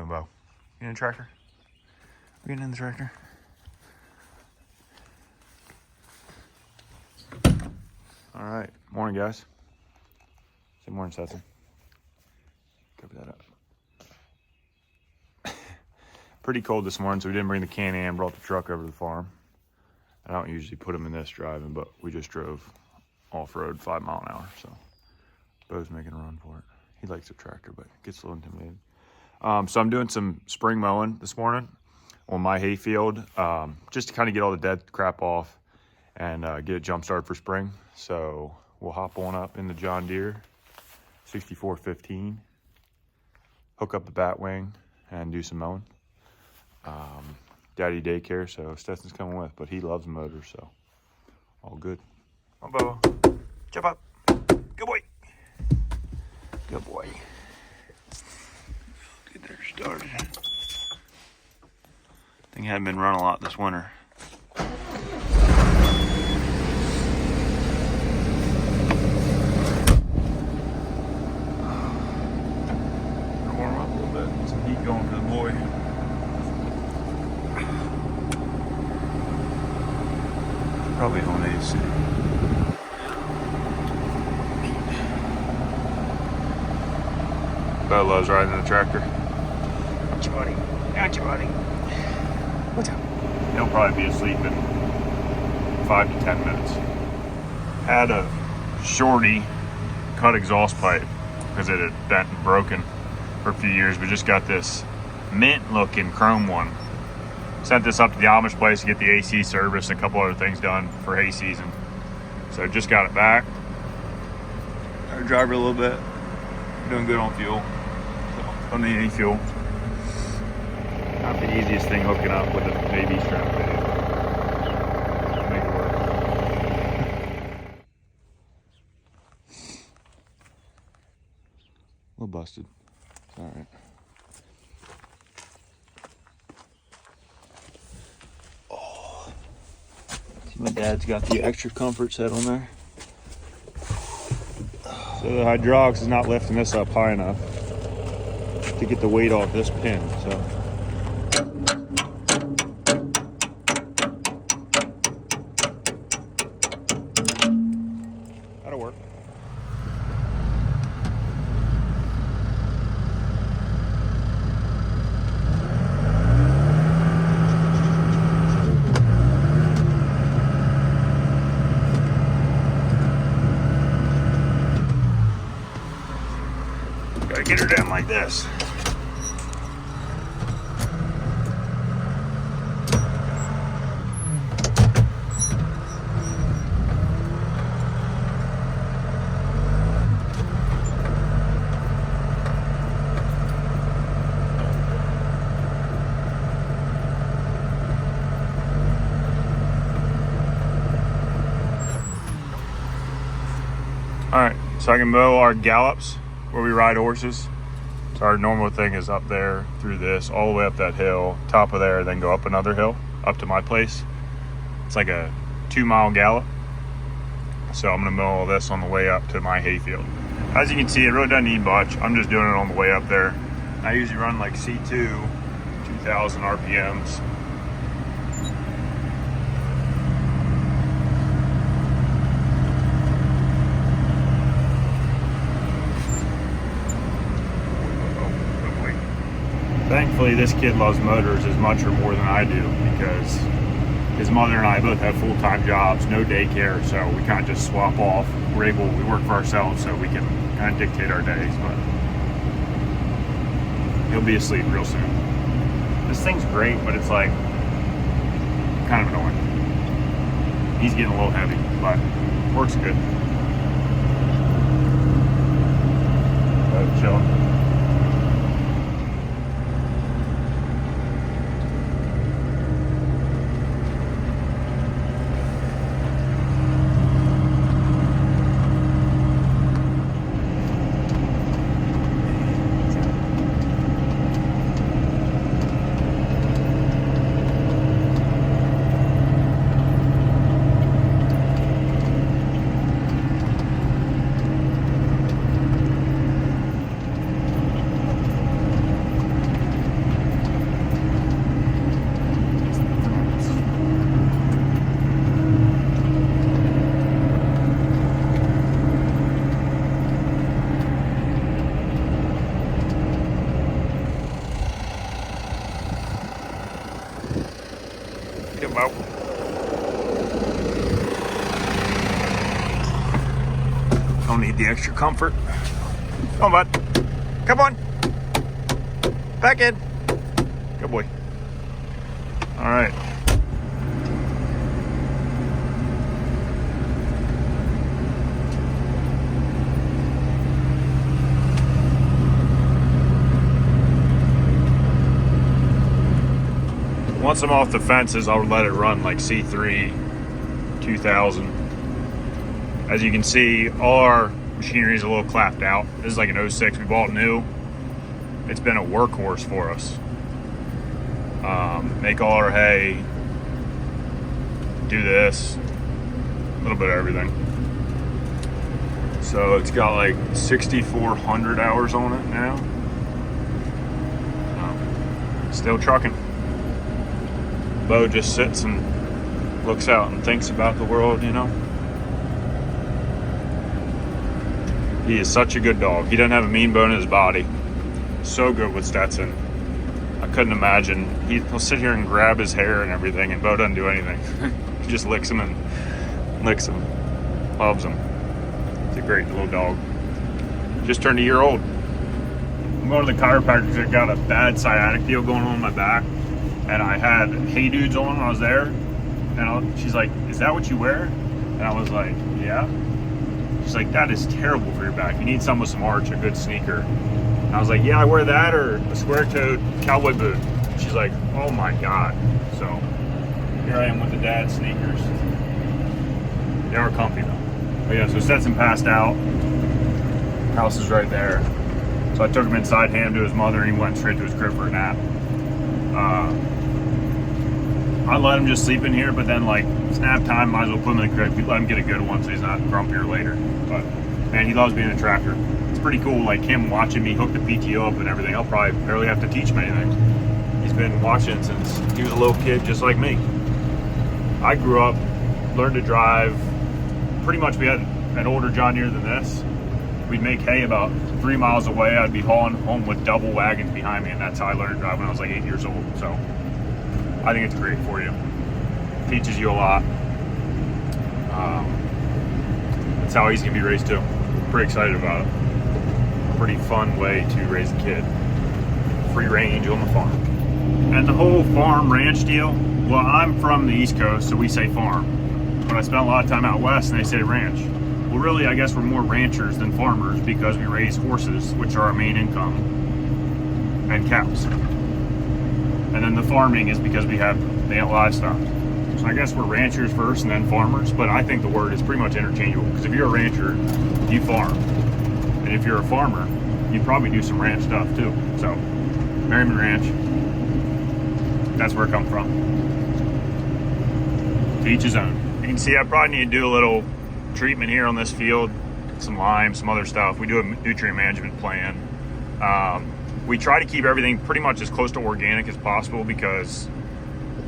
doing, Beau? You in the tractor? We getting in the tractor? All right. Morning, guys. Say morning, Stetson. Cover that up. Pretty cold this morning, so we didn't bring the Can-Am. Brought the truck over to the farm. I don't usually put them in this driving, but we just drove off-road 5 mile an hour, so Beau's making a run for it. He likes the tractor, but gets a little intimidated. So I'm doing some spring mowing this morning on my hay field, just to kind of get all the dead crap off and get a jump start for spring. So we'll hop on up in the John Deere 6415, hook up the batwing and do some mowing. Daddy daycare, so Stetson's coming with, but he loves motors, so all good. Come on, Beau. Jump up. Good boy. Good boy. Get there started. Thing hadn't been run a lot this winter. Warm up a little bit. Some heat going for the boy. Probably on AC. Beau loves riding in the tractor. Got you, buddy. Got you, buddy. What's up? He'll probably be asleep in 5 to 10 minutes. Had a shorty cut exhaust pipe because it had bent and broken for a few years. We just got this mint looking chrome one. Sent this up to the Amish place to get the AC service and a couple other things done for hay season. So just got it back. I drive it a little bit. Doing good on fuel. So don't need any fuel. Not the easiest thing hooking up with a baby strap bait. Make it work. A little busted. It's all right. My dad's got the extra comfort set on there. So the hydraulics is not lifting this up high enough to get the weight off this pin, so. That'll work. Gotta get her down like this. All right, so I can mow our gallops where we ride horses. So our normal thing is up there through this, all the way up that hill, top of there, then go up another hill, up to my place. It's like a 2 mile gallop. So I'm gonna mow all this on the way up to my hayfield. As you can see, it really doesn't need much. I'm just doing it on the way up there. I usually run like C2, 2000 RPMs. Thankfully, this kid loves motors as much or more than I do because his mother and I both have full-time jobs, no daycare, so we kind of just swap off. We work for ourselves, so we can kind of dictate our days, but he'll be asleep real soon. This thing's great, but it's like kind of annoying. He's getting a little heavy, but works good. Chilling. you, Beau. Don't need the extra comfort. Come on, bud. Come on. Back in. Good boy. All right. Once I'm off the fences, I'll let it run like C3 2000. As you can see, all our machinery is a little clapped out. This is like an 06 we bought new. It's been a workhorse for us. Make all our hay, do this, a little bit of everything. So it's got like 6,400 hours on it now. Still trucking. Beau just sits and looks out and thinks about the world, you know. He is such a good dog. He doesn't have a mean bone in his body. So good with Stetson. I couldn't imagine. He'll sit here and grab his hair and everything, and Beau doesn't do anything. He just licks him and licks him. Loves him. He's a great little dog. Just turned a year old. I'm going to the chiropractor because I got a bad sciatic deal going on in my back. And I had Hey Dudes on when I was there. And she's like, "Is that what you wear?" And I was like, "Yeah." She's like, "That is terrible for your back. You need something with some arch, a good sneaker." And I was like, "Yeah, I wear that or a square-toed cowboy boot." She's like, "Oh my God." So here I am with the dad sneakers. They are comfy though. But yeah, so Stetson passed out. House is right there. So I took him inside, handed him to his mother, and he went straight to his crib for a nap. I let him just sleep in here, but then like it's nap time, might as well put him in the crib. We let him get a good one so he's not grumpier later. But man, he loves being a tractor. It's pretty cool, like him watching me hook the PTO up and everything. I'll probably barely have to teach him anything. He's been watching since he was a little kid, just like me. I grew up, learned to drive. Pretty much we had an older John Deere than this. We'd make hay about 3 miles away. I'd be hauling home with double wagons behind me, and that's how I learned to drive when I was like 8 years old. So I think it's great for you. Teaches you a lot. That's how he's gonna be raised too. Pretty excited about it. Pretty fun way to raise a kid. Free range on the farm. And the whole farm ranch deal, well, I'm from the East Coast, so we say farm. But I spent a lot of time out west and they say ranch. Well, really, I guess we're more ranchers than farmers because we raise horses, which are our main income, and cows. And then the farming is because we have livestock. So I guess we're ranchers first and then farmers, but I think the word is pretty much interchangeable because if you're a rancher, you farm. And if you're a farmer, you probably do some ranch stuff too. So, Merriman Ranch, that's where it comes from. To each his own. You can see I probably need to do a little treatment here on this field, some lime, some other stuff. We do a nutrient management plan. We try to keep everything pretty much as close to organic as possible because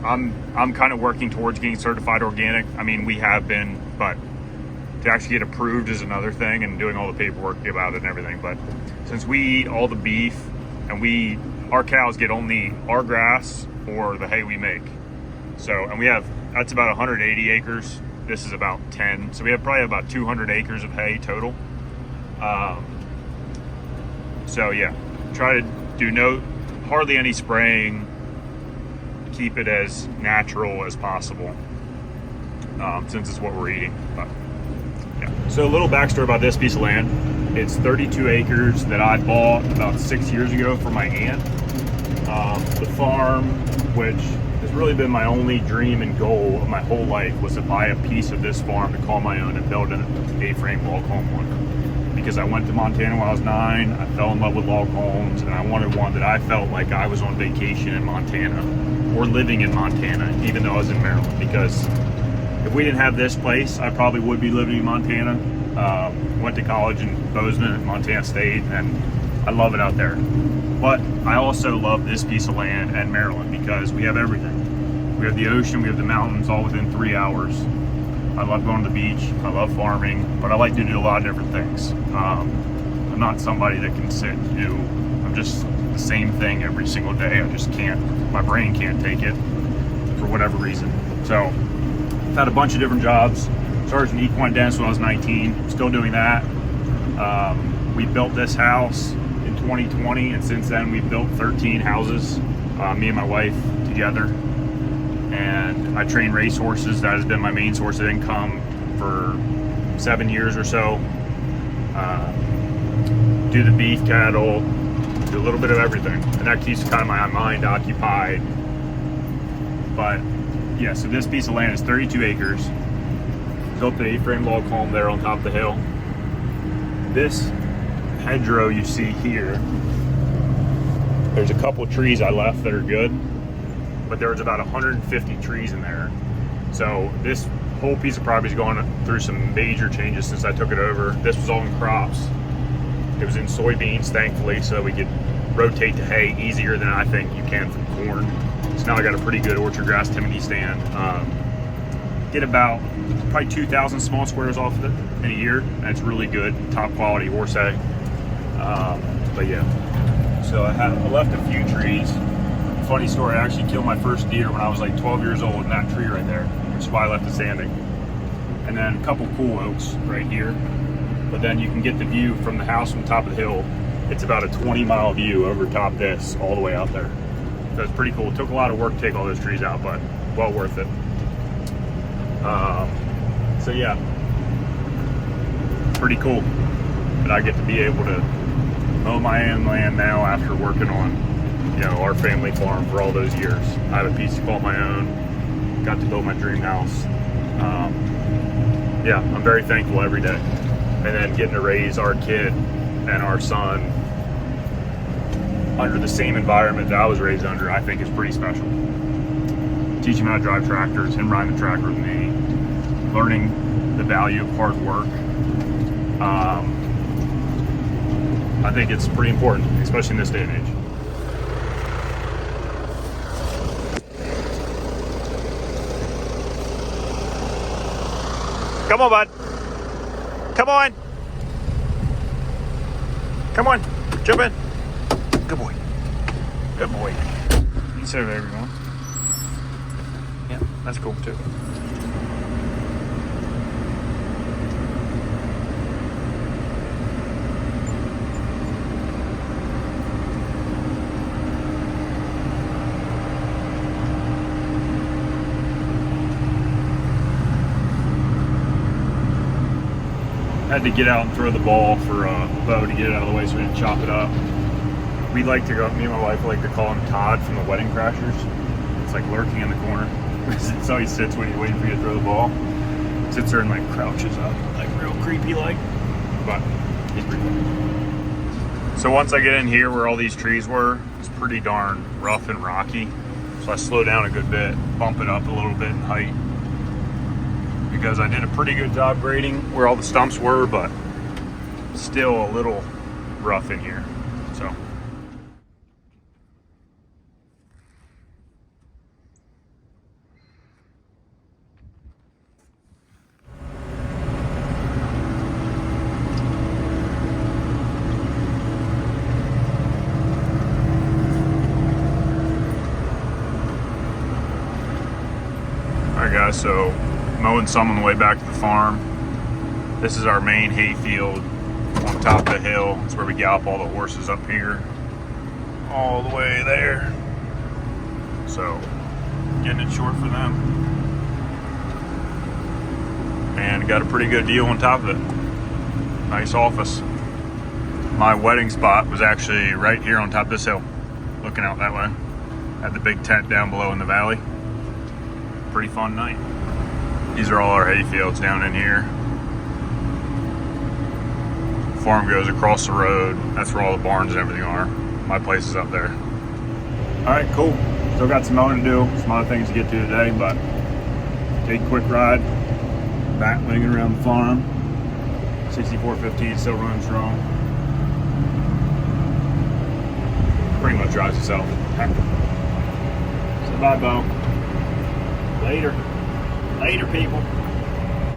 I'm kind of working towards getting certified organic. I mean, we have been, but to actually get approved is another thing, and doing all the paperwork about it and everything. But since we eat all the beef and our cows get only our grass or the hay we make. So, and that's about 180 acres. This is about 10. So we have probably about 200 acres of hay total. So yeah, try to do hardly any spraying, keep it as natural as possible, since it's what we're eating. But yeah. So a little backstory about this piece of land. It's 32 acres that I bought about 6 years ago for my aunt. The farm, which has really been my only dream and goal of my whole life, was to buy a piece of this farm to call my own and build an A-frame log home on. Because I went to Montana when I was 9, I fell in love with log homes, and I wanted one that I felt like I was on vacation in Montana, or living in Montana, even though I was in Maryland. Because if we didn't have this place, I probably would be living in Montana. Went to college in Bozeman at Montana State, and I love it out there. But I also love this piece of land and Maryland because we have everything. We have the ocean, we have the mountains, all within 3 hours. I love going to the beach, I love farming, but I like to do a lot of different things. I'm not somebody that can sit and do, I'm just the same thing every single day. I just can't, my brain can't take it for whatever reason. So I've had a bunch of different jobs. Started as an equine dentist when I was 19, still doing that. We built this house in 2020, and since then we've built 13 houses, me and my wife together. And I train racehorses. That has been my main source of income for 7 years or so. Do the beef cattle, do a little bit of everything, and that keeps kind of my mind occupied. But yeah, so this piece of land is 32 acres. Built the A-frame log home there on top of the hill. This hedgerow you see here, there's a couple trees I left that are good, but there was about 150 trees in there. So this whole piece of property is going through some major changes since I took it over. This was all in crops. It was in soybeans, thankfully, so we could rotate to hay easier than I think you can from corn. So now I got a pretty good orchard grass timothy stand. Get about probably 2,000 small squares off of it in a year. That's really good, top quality horse hay. But yeah, so I left a few trees. Funny story, I actually killed my first deer when I was like 12 years old in that tree right there, which is why I left it standing. And then a couple cool oaks right here. But then you can get the view from the house from the top of the hill. It's about a 20-mile view over top this, all the way out there. So it's pretty cool. It took a lot of work to take all those trees out, but well worth it. So yeah, pretty cool that I get to be able to mow my own land now after working on, you know, our family farm for all those years. I have a piece to call my own. Got to build my dream house. Yeah, I'm very thankful every day. And then getting to raise our kid and our son under the same environment that I was raised under, I think is pretty special. Teach him how to drive tractors, him riding the tractor with me, learning the value of hard work. I think it's pretty important, especially in this day and age. Come on, bud. Come on. Come on. Jump in. Good boy. Good boy. You can sit over there if you want. Yeah, that's cool too. Had to get out and throw the ball for Beau to get it out of the way so we didn't chop it up. We like to go, me and my wife like to call him Todd from the Wedding Crashers. It's like lurking in the corner. It's how he sits when he's waiting for you to throw the ball. Sits there and like crouches up, like real creepy like, but he's pretty cool. So once I get in here where all these trees were, it's pretty darn rough and rocky. So I slow down a good bit, bump it up a little bit in height, because I did a pretty good job grading where all the stumps were, but still a little rough in here. So all right guys, so mowing some on the way back to the farm. This is our main hay field on top of the hill. It's where we gallop all the horses up here, all the way there. So, getting it short for them. And got a pretty good view on top of it. Nice office. My wedding spot was actually right here on top of this hill, looking out that way. Had the big tent down below in the valley. Pretty fun night. These are all our hay fields down in here. Farm goes across the road. That's where all the barns and everything are. My place is up there. All right, cool. Still got some mowing to do, some other things to get to today, but take a quick ride, batwinging around the farm. 6415 still running strong. Pretty much drives itself. So bye, Beau. Later. Later, people.